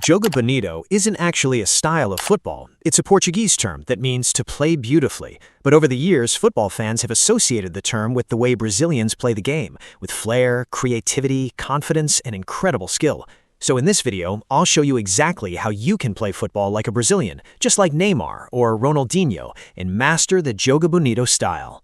Joga Bonito isn't actually a style of football. It's a Portuguese term that means to play beautifully. But over the years, football fans have associated the term with the way Brazilians play the game, with flair, creativity, confidence, and incredible skill. So in this video, I'll show you exactly how you can play football like a Brazilian, just like Neymar or Ronaldinho, and master the Joga Bonito style.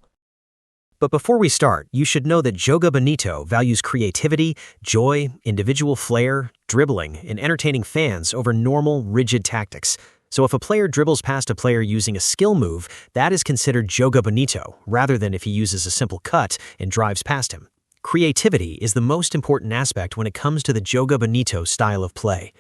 But before we start, you should know that Joga Bonito values creativity, joy, individual flair, dribbling, and entertaining fans over normal, rigid tactics. So if a player dribbles past a player using a skill move, that is considered Joga Bonito, rather than if he uses a simple cut and drives past him. Creativity is the most important aspect when it comes to the Joga Bonito style of play.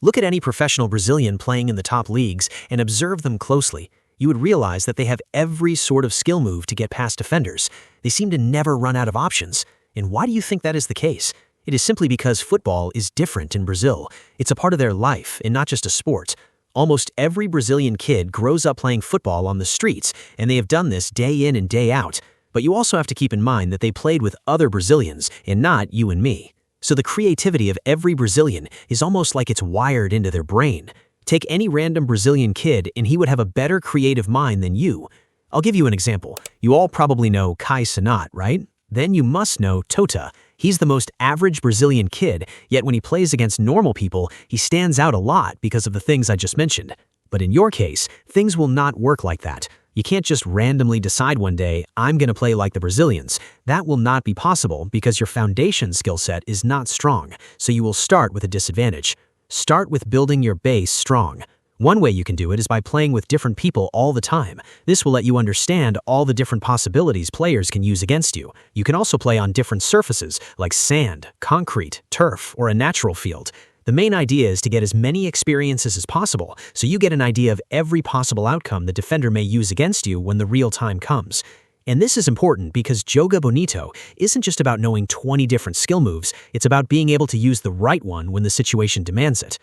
Look at any professional Brazilian playing in the top leagues and observe them closely. You would realize that they have every sort of skill move to get past defenders. They seem to never run out of options. And why do you think that is the case? It is simply because football is different in Brazil. It's a part of their life and not just a sport. Almost every Brazilian kid grows up playing football on the streets, and they have done this day in and day out. But you also have to keep in mind that they played with other Brazilians and not you and me. So the creativity of every Brazilian is almost like it's wired into their brain. Take any random Brazilian kid and he would have a better creative mind than you. I'll give you an example. You all probably know Kai Cenat, right? Then you must know Tota. He's the most average Brazilian kid, yet when he plays against normal people, he stands out a lot because of the things I just mentioned. But in your case, things will not work like that. You can't just randomly decide one day, I'm going to play like the Brazilians. That will not be possible because your foundation skill set is not strong, so you will start with a disadvantage. Start with building your base strong. One way you can do it is by playing with different people all the time. This will let you understand all the different possibilities players can use against you. You can also play on different surfaces like sand, concrete, turf, or a natural field. The main idea is to get as many experiences as possible, so you get an idea of every possible outcome the defender may use against you when the real time comes. And this is important because Joga Bonito isn't just about knowing 20 different skill moves, it's about being able to use the right one when the situation demands it.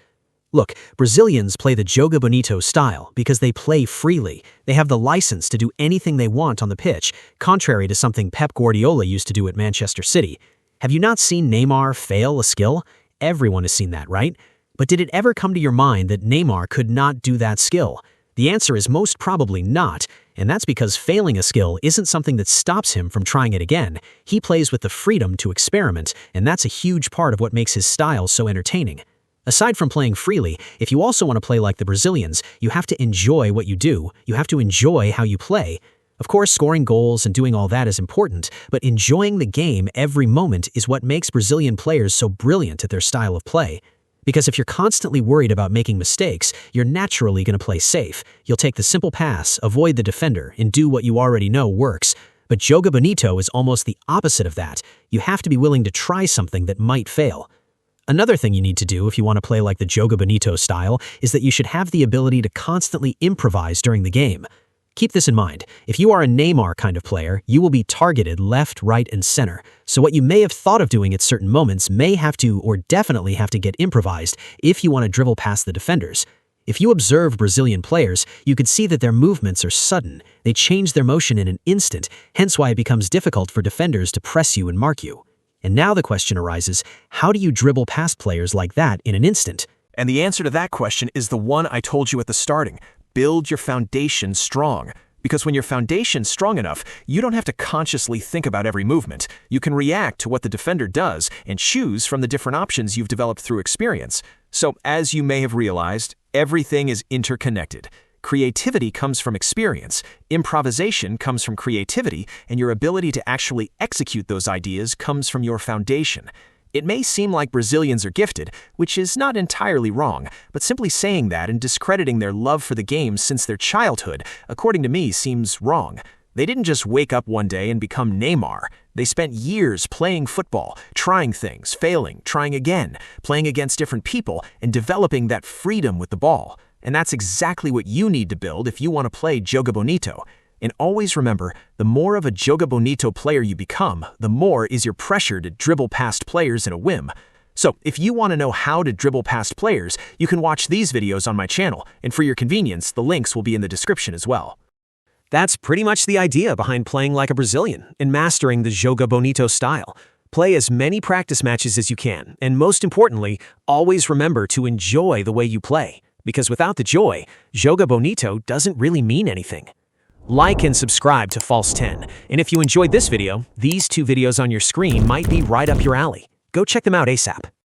Look, Brazilians play the Joga Bonito style because they play freely. They have the license to do anything they want on the pitch, contrary to something Pep Guardiola used to do at Manchester City. Have you not seen Neymar fail a skill? Everyone has seen that, right? But did it ever come to your mind that Neymar could not do that skill? The answer is most probably not, and that's because failing a skill isn't something that stops him from trying it again. He plays with the freedom to experiment, and that's a huge part of what makes his style so entertaining. Aside from playing freely, if you also want to play like the Brazilians, you have to enjoy what you do. You have to enjoy how you play. Of course, scoring goals and doing all that is important, but enjoying the game every moment is what makes Brazilian players so brilliant at their style of play. Because if you're constantly worried about making mistakes, you're naturally going to play safe. You'll take the simple pass, avoid the defender, and do what you already know works. But Joga Bonito is almost the opposite of that. You have to be willing to try something that might fail. Another thing you need to do if you want to play like the Joga Bonito style is that you should have the ability to constantly improvise during the game. Keep this in mind. If you are a Neymar kind of player, you will be targeted left, right, and center. So what you may have thought of doing at certain moments may have to or definitely have to get improvised if you want to dribble past the defenders. If you observe Brazilian players, you could see that their movements are sudden. They change their motion in an instant, hence why it becomes difficult for defenders to press you and mark you. And now the question arises, how do you dribble past players like that in an instant? And the answer to that question is the one I told you at the starting. Build your foundation strong. Because when your foundation's strong enough, you don't have to consciously think about every movement. You can react to what the defender does and choose from the different options you've developed through experience. So, as you may have realized, everything is interconnected. Creativity comes from experience, improvisation comes from creativity, and your ability to actually execute those ideas comes from your foundation. It may seem like Brazilians are gifted, which is not entirely wrong, but simply saying that and discrediting their love for the game since their childhood, according to me, seems wrong. They didn't just wake up one day and become Neymar. They spent years playing football, trying things, failing, trying again, playing against different people, and developing that freedom with the ball. And that's exactly what you need to build if you want to play Joga Bonito. And always remember, the more of a Joga Bonito player you become, the more is your pressure to dribble past players in a whim. So, if you want to know how to dribble past players, you can watch these videos on my channel, and for your convenience, the links will be in the description as well. That's pretty much the idea behind playing like a Brazilian and mastering the Joga Bonito style. Play as many practice matches as you can, and most importantly, always remember to enjoy the way you play, because without the joy, Joga Bonito doesn't really mean anything. Like and subscribe to False 10, and if you enjoyed this video, these 2 videos on your screen might be right up your alley. Go check them out ASAP.